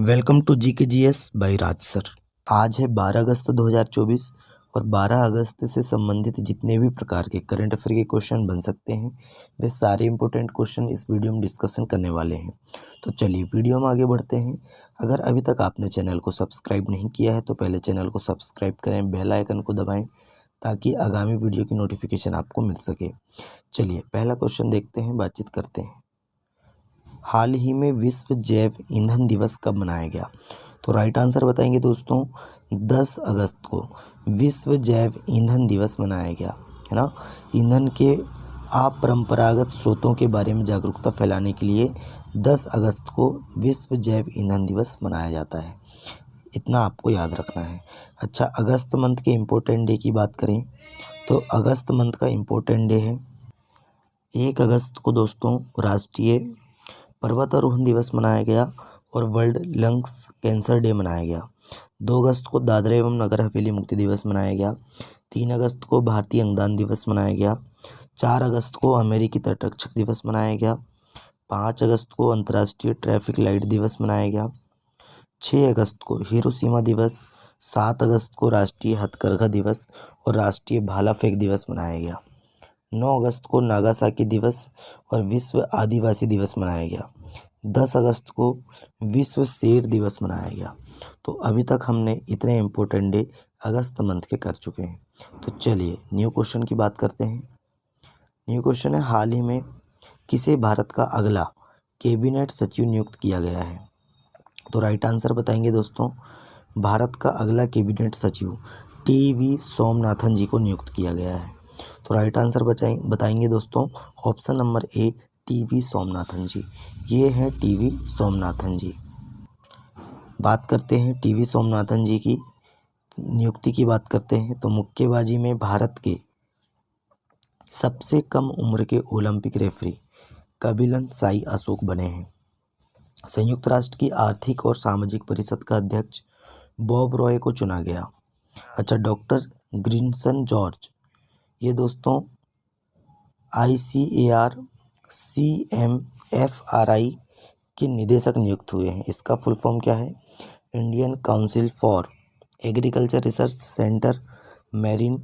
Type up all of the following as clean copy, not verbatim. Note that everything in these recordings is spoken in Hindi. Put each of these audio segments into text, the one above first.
वेलकम टू जी के G S by Raj sir. आज है 12 अगस्त 2024 और 12 अगस्त से संबंधित जितने भी प्रकार के करंट अफेयर के क्वेश्चन बन सकते हैं वे सारे इंपॉर्टेंट क्वेश्चन इस वीडियो में डिस्कशन करने वाले हैं। तो चलिए वीडियो में आगे बढ़ते हैं। अगर अभी तक आपने चैनल को सब्सक्राइब नहीं किया है तो पहले चैनल को सब्सक्राइब करें, बेल आइकन को दबाएँ ताकि आगामी वीडियो की नोटिफिकेशन आपको मिल सके। चलिए पहला क्वेश्चन देखते हैं, बातचीत करते हैं। हाल ही में विश्व जैव ईंधन दिवस कब मनाया गया? तो राइट आंसर बताएंगे दोस्तों, 10 अगस्त को विश्व जैव ईंधन दिवस मनाया गया है ना। ईंधन के अपरंपरागत स्रोतों के बारे में जागरूकता फैलाने के लिए 10 अगस्त को विश्व जैव ईंधन दिवस मनाया जाता है। इतना आपको याद रखना है। अच्छा, अगस्त मंथ के इम्पोर्टेंट डे की बात करें तो अगस्त मंथ का इम्पोर्टेंट डे है 1 अगस्त को दोस्तों राष्ट्रीय पर्वतारोहण दिवस मनाया गया और वर्ल्ड लंग्स कैंसर डे मनाया गया। 2 अगस्त को दादरा एवं नगर हवेली मुक्ति दिवस मनाया गया। 3 अगस्त को भारतीय अंगदान दिवस मनाया गया। 4 अगस्त को अमेरिकी तटरक्षक दिवस मनाया गया। 5 अगस्त को अंतर्राष्ट्रीय ट्रैफिक लाइट दिवस मनाया गया। 6 अगस्त को हिरोशिमा दिवस। 7 अगस्त को राष्ट्रीय हथकरघा दिवस और राष्ट्रीय भाला फेंक दिवस मनाया गया। 9 अगस्त को नागासाकी दिवस और विश्व आदिवासी दिवस मनाया गया। 10 अगस्त को विश्व शेर दिवस मनाया गया। तो अभी तक हमने इतने इम्पोर्टेंट डे अगस्त मंथ के कर चुके हैं। तो चलिए न्यू क्वेश्चन की बात करते हैं। न्यू क्वेश्चन है, हाल ही में किसे भारत का अगला कैबिनेट सचिव नियुक्त किया गया है? तो राइट आंसर बताएंगे दोस्तों, भारत का अगला कैबिनेट सचिव टी.वी. सोमनाथन जी को नियुक्त किया गया है। तो राइट आंसर बताएंगे दोस्तों, option number A T V. Somanathan ji. ये हैं टी.वी. सोमनाथन जी। बात करते हैं टी.वी. सोमनाथन जी की नियुक्ति की बात करते हैं तो मुक्केबाजी में भारत के सबसे कम उम्र के ओलंपिक रेफरी कबिलन साई अशोक बने हैं। संयुक्त राष्ट्र की आर्थिक और सामाजिक परिषद का अध्यक्ष बॉब रॉय को चुना गया। अच्छा, डॉक्टर ग्रिनसन जॉर्ज ये दोस्तों ICAR CMFRI के निदेशक नियुक्त हुए हैं। इसका फुल फॉर्म क्या है? Indian council for agriculture research centre marine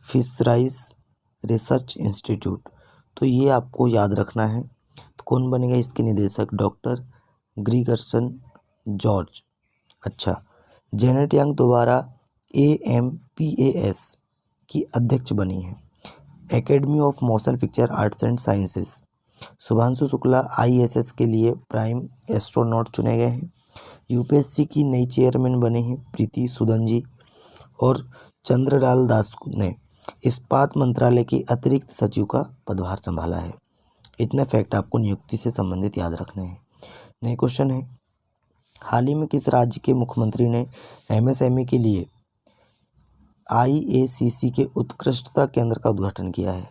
fisheries research institute. तो ये आपको याद रखना है। तो कौन बनेगा इसके निदेशक? डॉक्टर ग्रिगर्सन जॉर्ज। अच्छा, जेनेट यंग दोबारा AMPAS की अध्यक्ष बनी है। Academy of motion picture arts and sciences Shubhanshu Shukla ISS के लिए प्राइम एस्ट्रोनॉट चुने गए हैं। UPSC की नई चेयरमैन बने हैं प्रीति सूदन जी और चंद्रलाल दास ने इस्पात मंत्रालय के अतिरिक्त सचिव का पदभार संभाला है। इतने फैक्ट आपको नियुक्ति से संबंधित याद रखने हैं। नए क्वेश्चन है, हाल ही में किस राज्य के मुख्यमंत्री ने MSME के लिए IACC के उत्कृष्टता केंद्र का उद्घाटन किया है?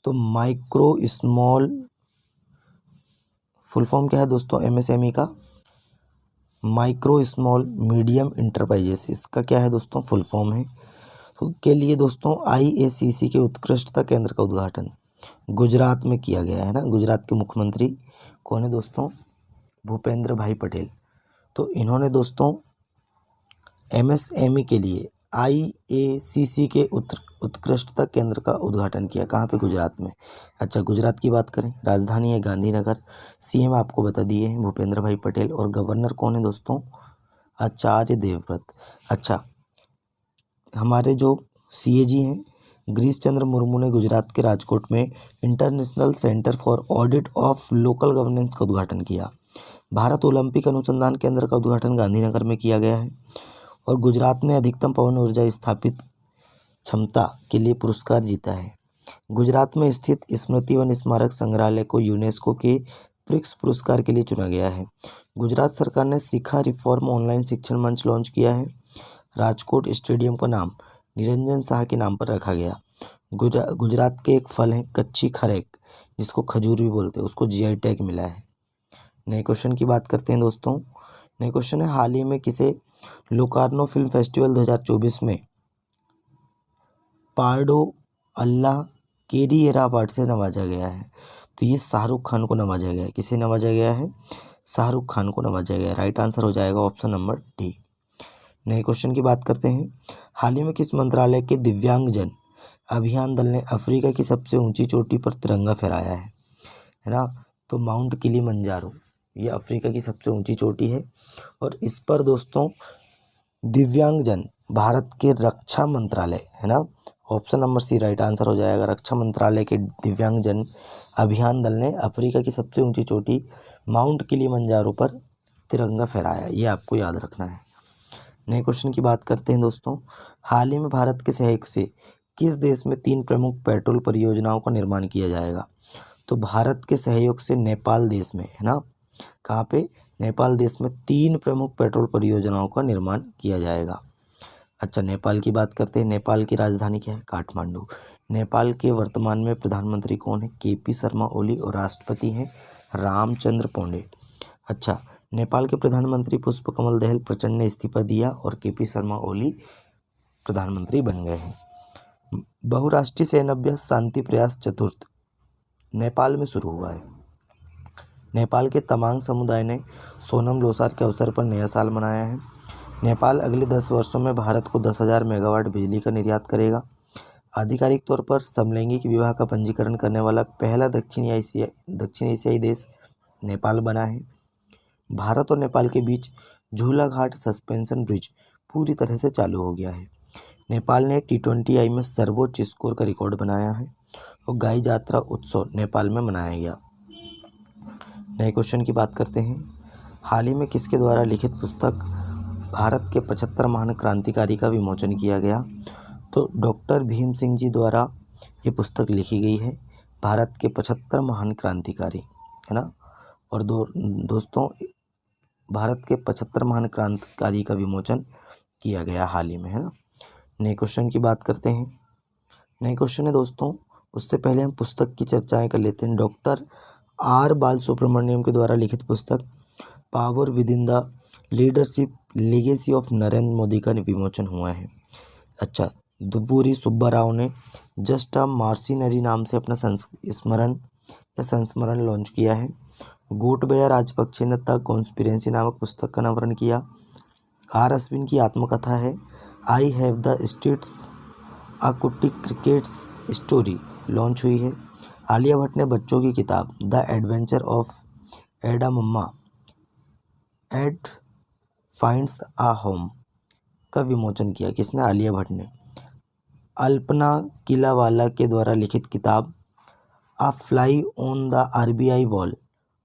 तो माइक्रो स्मॉल फुल फॉर्म क्या है दोस्तों MSME का? माइक्रो स्मॉल मीडियम इंटरप्राइजेस, इसका क्या है दोस्तों फुल फॉर्म है। तो के लिए दोस्तों IACC के उत्कृष्टता केंद्र का उद्घाटन गुजरात में किया गया है ना। गुजरात के मुख्यमंत्री कौन है दोस्तों? भूपेंद्र भाई पटेल। तो इन्होंने दोस्तों MSME के लिए IACC के उत्कृष्टता केंद्र का उद्घाटन किया। कहाँ पे? गुजरात में। अच्छा, गुजरात की बात करें, राजधानी है गांधीनगर। CM आपको बता दिए हैं भूपेंद्र भाई पटेल और गवर्नर कौन है दोस्तों? आचार्य देवव्रत। अच्छा, हमारे जो CAG हैं गिरीश चंद्र मुर्मू ने गुजरात के राजकोट में international centre for audit of local governance का उद्घाटन किया। भारत ओलंपिक अनुसंधान केंद्र का उद्घाटन गांधीनगर में किया गया है और गुजरात ने अधिकतम पवन ऊर्जा स्थापित क्षमता के लिए पुरस्कार जीता है। गुजरात में स्थित स्मृति वन स्मारक संग्रहालय को यूनेस्को के प्रिक्स पुरस्कार के लिए चुना गया है। गुजरात सरकार ने शिखा रिफॉर्म ऑनलाइन शिक्षण मंच लॉन्च किया है। राजकोट स्टेडियम का नाम निरंजन शाह के नाम पर रखा गया। गुजरात के एक फल है कच्ची खरेक, जिसको खजूर भी बोलते हैं, उसको GI टैग मिला है। नए क्वेश्चन की बात करते हैं दोस्तों। नए क्वेश्चन है, हाल ही में किसे लोकार्नो फिल्म फेस्टिवल 2024 में पार्डो अल्लाह केरिएरा अवार्ड से नवाजा गया है? तो ये शाहरुख खान को नवाजा गया है। किसे नवाजा गया है? शाहरुख खान को नवाजा गया। राइट आंसर हो जाएगा ऑप्शन नंबर डी। नए क्वेश्चन की बात करते हैं। हाल ही में किस मंत्रालय के दिव्यांगजन अभियान दल ने अफ्रीका की सबसे ऊंची चोटी पर तिरंगा फहराया है ना? तो माउंट किलिमंजारो, ये अफ्रीका की सबसे ऊंची चोटी है। और इस पर दोस्तों दिव्यांगजन भारत के रक्षा मंत्रालय, है ना, option number C right answer हो जाएगा। रक्षा मंत्रालय के दिव्यांगजन अभियान दल ने अफ्रीका की सबसे ऊंची चोटी माउंट किलिमंजारो पर तिरंगा फहराया, ये आपको याद रखना है। नए क्वेश्चन की बात करते हैं दोस्तों। हाल ही में भारत के सहयोग से किस देश में 3 प्रमुख पेट्रोल परियोजनाओं का निर्माण किया जाएगा? तो भारत के सहयोग से नेपाल देश में, है ना, कहाँ पे? नेपाल देश में 3 प्रमुख पेट्रोल परियोजनाओं का निर्माण किया जाएगा। अच्छा, नेपाल की बात करते हैं। नेपाल की राजधानी क्या है? काठमांडू। नेपाल के वर्तमान में प्रधानमंत्री कौन है? केपी शर्मा ओली। और राष्ट्रपति हैं रामचंद्र पौंडे। अच्छा, नेपाल के प्रधानमंत्री पुष्पकमल दहल प्रचंड ने इस्तीफा दिया और केपी शर्मा ओली प्रधानमंत्री बन गए हैं। बहुराष्ट्रीय सैन्य अभ्यास शांति प्रयास चतुर्थ नेपाल में शुरू हुआ है। नेपाल के तमांग समुदाय ने सोनम लोसार के अवसर पर नया साल मनाया है। नेपाल अगले 10 वर्षों में भारत को 10,000 मेगावाट बिजली का निर्यात करेगा। आधिकारिक तौर पर समलैंगिक विवाह का पंजीकरण करने वाला पहला दक्षिण एशियाई देश नेपाल बना है। भारत और नेपाल के बीच झूला घाट सस्पेंशन ब्रिज पूरी तरह से चालू हो गया है। नेपाल ने T20I में सर्वोच्च स्कोर का रिकॉर्ड बनाया है और गाई जात्रा उत्सव नेपाल में मनाया गया। नए क्वेश्चन की बात करते हैं। हाल ही में किसके द्वारा लिखित पुस्तक भारत के 75 महान क्रांतिकारी का विमोचन किया गया? तो डॉक्टर भीम सिंह जी द्वारा ये पुस्तक लिखी गई है, भारत के 75 महान क्रांतिकारी, है ना। और दोस्तों भारत के 75 महान क्रांतिकारी का विमोचन किया गया हाल ही में, है ना। नए क्वेश्चन की बात करते हैं। नए क्वेश्चन है दोस्तों, उससे पहले हम पुस्तक की चर्चाएं कर लेते हैं। डॉक्टर आर बालसुब्रमण्यम के द्वारा लिखित पुस्तक power with in the leadership legacy of Narendra Modi का विमोचन हुआ है। अच्छा, दुव्वूरी सुब्बा राव ने जस्ट अ मार्सिनरी नाम से अपना संस्मरण लॉन्च किया है। गोटबया राजपक्षे ने द कॉन्स्पिरेंसी नामक पुस्तक का अनावरण किया। आर अश्विन की आत्मकथा है आई हैव द स्टेट्स अ कुट्टी क्रिकेट्स स्टोरी लॉन्च हुई है। आलिया भट्ट ने बच्चों की किताब द एडवेंचर ऑफ एडा मम्मा एड फाइंड्स आ होम का विमोचन किया। किसने? आलिया भट्ट ने। अल्पना किलावाला के द्वारा लिखित किताब अ fly on the RBI wall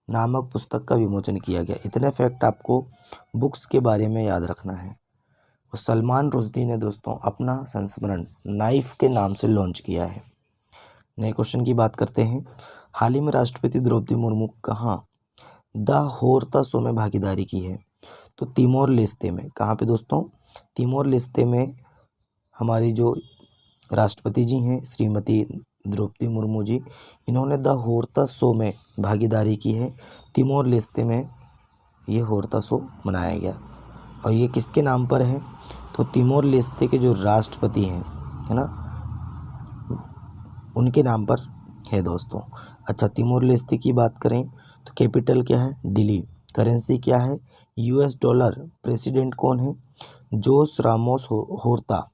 नामक पुस्तक का विमोचन किया गया। इतने फैक्ट आपको बुक्स के बारे में याद रखना है। और सलमान रुश्दी ने दोस्तों अपना संस्मरण नाइफ के नाम से लॉन्च किया है। नए क्वेश्चन की बात करते हैं। हाल ही में राष्ट्रपति द्रौपदी मुर्मू कहाँ द होरता शो में भागीदारी की है? तो तिमोर लेस्ते में। कहाँ पे दोस्तों? तिमोर लेस्ते में हमारी जो राष्ट्रपति जी हैं श्रीमती द्रौपदी मुर्मू जी, इन्होंने द होरता शो में भागीदारी की है। तिमोर लेस्ते में ये होरता शो मनाया गया और ये किसके नाम पर है? तो तिमोर लेस्ते के जो राष्ट्रपति हैं, है ना, उनके नाम पर है दोस्तों। अच्छा, तिमोर लेस्ते की बात करें तो कैपिटल क्या है? दिल्ली। करेंसी क्या है? US dollar. प्रेसिडेंट कौन है? जोस रामोस होर्ता।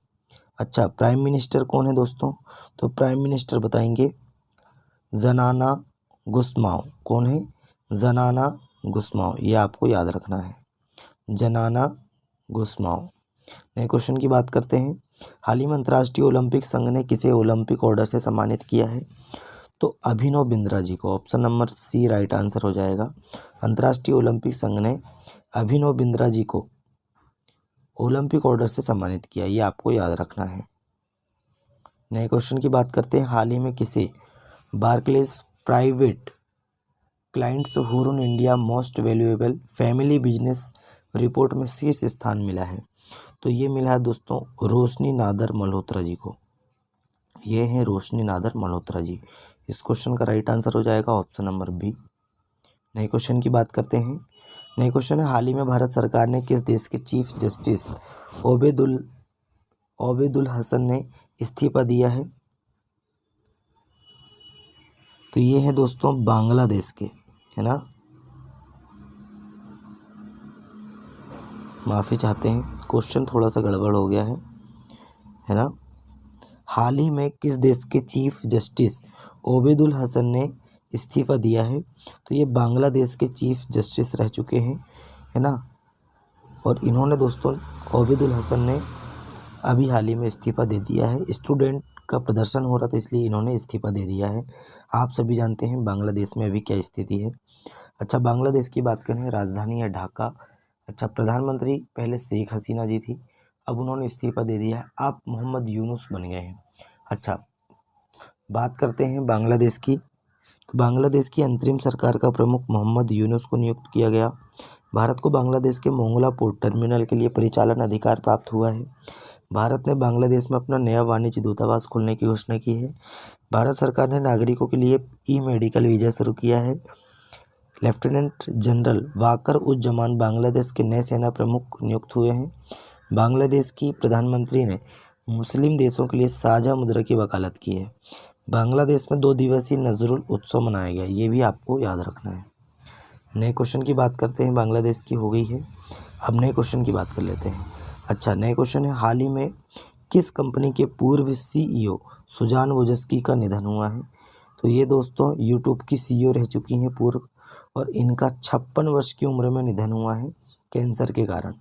अच्छा, प्राइम मिनिस्टर कौन है दोस्तों? तो प्राइम मिनिस्टर बताएंगे जनाना गुस्माओ। कौन है? जनाना गुस्माओ, ये आपको याद रखना है, जनाना गुस्माओ। नए क्वेश्चन की बात करते हैं। हाल ही में अंतर्राष्ट्रीय ओलंपिक संघ ने किसे ओलंपिक ऑर्डर से सम्मानित किया है? तो अभिनव बिंद्रा जी को। Option number C right answer हो जाएगा। अंतर्राष्ट्रीय ओलंपिक संघ ने अभिनव बिंद्रा जी को ओलंपिक ऑर्डर से सम्मानित किया, ये आपको याद रखना है। नए क्वेश्चन की बात करते हैं। हाल ही में किसे Barclays private clients Hurun India most valuable family business report में शीर्ष स्थान मिला है? तो ये मिला है दोस्तों रोशनी नादर मल्होत्रा जी को। ये हैं रोशनी नादर मल्होत्रा जी। इस क्वेश्चन का राइट आंसर हो जाएगा ऑप्शन नंबर बी। नए क्वेश्चन की बात करते हैं। नए क्वेश्चन है, हाल ही में भारत सरकार ने किस देश के चीफ जस्टिस ओबेदुल हसन ने इस्तीफा दिया है? तो ये है दोस्तों बांग्लादेश के, है ना, माफ़ी चाहते हैं, क्वेश्चन थोड़ा सा गड़बड़ हो गया है ना। हाल ही में किस देश के चीफ जस्टिस ओबेदुल हसन ने इस्तीफ़ा दिया है? तो ये बांग्लादेश के चीफ जस्टिस रह चुके हैं, है ना। और इन्होंने दोस्तों, ओबेदुल हसन ने अभी हाल ही में इस्तीफ़ा दे दिया है। स्टूडेंट का प्रदर्शन हो रहा था इसलिए इन्होंने इस्तीफ़ा दे दिया है। आप सभी जानते हैं बांग्लादेश में अभी क्या स्थिति है। अच्छा, बांग्लादेश की बात करें, राजधानी है ढाका। अच्छा, प्रधानमंत्री पहले शेख हसीना जी थी, अब उन्होंने इस्तीफ़ा दे दिया है, आप मोहम्मद यूनुस बन गए हैं। अच्छा, बात करते हैं बांग्लादेश की। तो बांग्लादेश की अंतरिम सरकार का प्रमुख मोहम्मद यूनुस को नियुक्त किया गया। भारत को बांग्लादेश के मोंगला पोर्ट टर्मिनल के लिए परिचालन अधिकार प्राप्त हुआ है। भारत ने बांग्लादेश में अपना नया वाणिज्य दूतावास खोलने की घोषणा की है। भारत सरकार ने नागरिकों के लिए ई-मेडिकल वीज़ा शुरू किया है। लेफ्टिनेंट जनरल वाकर उज़्ज़मान बांग्लादेश के नए सेना प्रमुख नियुक्त हुए हैं। बांग्लादेश की प्रधानमंत्री ने मुस्लिम देशों के लिए साझा मुद्रा की वकालत की है। बांग्लादेश में 2 दिवसीय नजरुल उत्सव मनाया गया, ये भी आपको याद रखना है। नए क्वेश्चन की बात करते हैं, बांग्लादेश की हो गई है, अब नए क्वेश्चन की बात कर लेते हैं। अच्छा, नए क्वेश्चन है, हाल ही में किस कंपनी के पूर्व CEO सुजान वोजस्की का निधन हुआ है? तो ये दोस्तों यूट्यूब की CEO रह चुकी हैं पूर्व, और इनका 56 वर्ष की उम्र में निधन हुआ है कैंसर के कारण,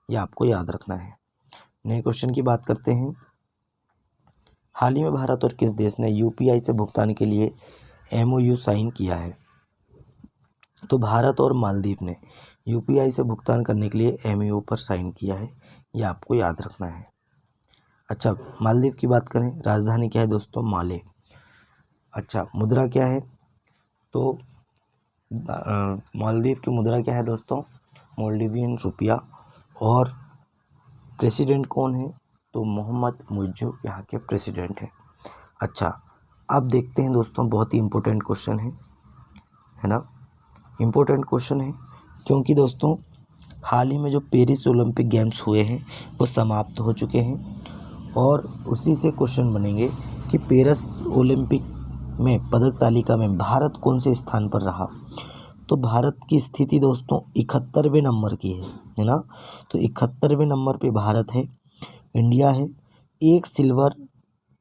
ये आपको याद रखना है। नए क्वेश्चन की बात करते हैं, हाल ही में भारत और किस देश ने UPI से भुगतान के लिए MOU साइन किया है? तो भारत और मालदीव ने UPI से भुगतान करने के लिए MOU पर साइन किया है, ये आपको याद रखना है। अच्छा, मालदीव की बात करें, राजधानी क्या है दोस्तों? माले। अच्छा, मुद्रा क्या है? तो मालदीव की मुद्रा क्या है दोस्तों? मालदीवियन रुपया। और प्रेसिडेंट कौन है? तो मोहम्मद मुइज़्ज़ू यहाँ के प्रेसिडेंट हैं। अच्छा, अब देखते हैं दोस्तों, बहुत ही इम्पोर्टेंट क्वेश्चन है ना। इम्पोर्टेंट क्वेश्चन है क्योंकि दोस्तों हाल ही में जो पेरिस ओलंपिक गेम्स हुए हैं वो समाप्त हो चुके हैं, और उसी से क्वेश्चन बनेंगे कि पेरिस ओलंपिक में पदक तालिका में भारत कौन से स्थान पर रहा। तो भारत की स्थिति दोस्तों 71वें नंबर की है ना। तो 71वें नंबर पे भारत है, इंडिया है। 1 सिल्वर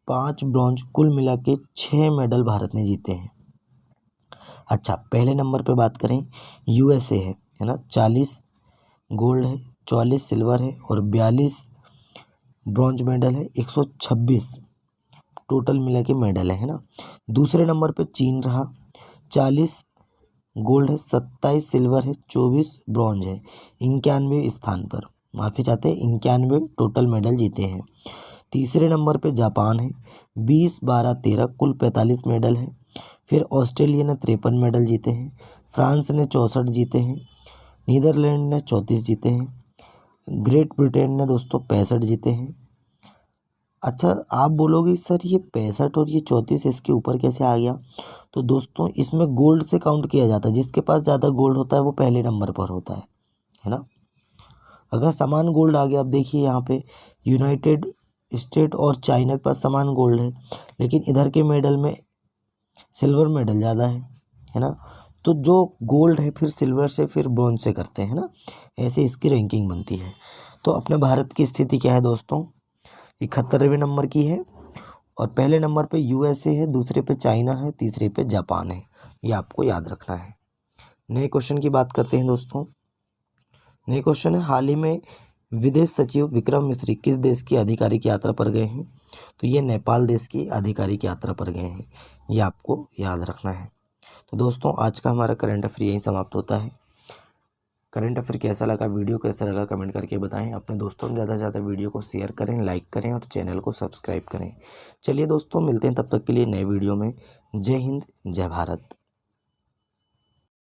5 ब्रॉन्ज, कुल मिला के 6 मेडल भारत ने जीते हैं। अच्छा, पहले नंबर पे बात करें, USA है ना, 40 गोल्ड है, 44 सिल्वर है और 42 ब्रॉन्ज मेडल है, 126 टोटल मिला के मेडल है ना। दूसरे नंबर पे चीन रहा, 40 गोल्ड है, 27 सिल्वर है, 24 ब्रॉन्ज है, 91 स्थान पर, माफ़ी चाहते हैं 91 टोटल मेडल जीते हैं। तीसरे नंबर पे जापान है, 20 12 13 कुल 45 मेडल है। फिर ऑस्ट्रेलिया ने 53 मेडल जीते हैं, फ्रांस ने 64 जीते हैं, नीदरलैंड ने 34 जीते हैं, ग्रेट ब्रिटेन ने दोस्तों 65 जीते हैं। अच्छा, आप बोलोगे सर ये 65 और ये 34 इसके ऊपर कैसे आ गया? तो दोस्तों इसमें गोल्ड से काउंट किया जाता है, जिसके पास ज़्यादा गोल्ड होता है वो पहले नंबर पर होता है ना। अगर समान गोल्ड आ गया, अब देखिए यहाँ पे यूनाइटेड स्टेट और चाइना के पास समान गोल्ड है, लेकिन इधर के मेडल में सिल्वर मेडल ज़्यादा है ना। तो जो गोल्ड है फिर सिल्वर से फिर ब्रॉन्ज से करते हैं ना, ऐसे इसकी रैंकिंग बनती है। तो अपने भारत की स्थिति क्या है दोस्तों? 71वें नंबर की है, और पहले नंबर पे USA है, दूसरे पे चाइना है, तीसरे पे जापान है, ये आपको याद रखना है। नए क्वेश्चन की बात करते हैं दोस्तों। नए क्वेश्चन है, हाल ही में विदेश सचिव विक्रम मिस्री किस देश की आधिकारिक यात्रा पर गए हैं? तो ये नेपाल देश की आधिकारिक यात्रा पर गए हैं, ये आपको याद रखना है। तो दोस्तों आज का हमारा करंट अफेयर यहीं समाप्त होता है। करंट अफेयर कैसा लगा, वीडियो कैसा लगा, कमेंट करके बताएं। अपने दोस्तों में ज़्यादा से ज़्यादा वीडियो को शेयर करें, लाइक करें और चैनल को सब्सक्राइब करें। चलिए दोस्तों, मिलते हैं तब तक के लिए नए वीडियो में। जय हिंद, जय भारत।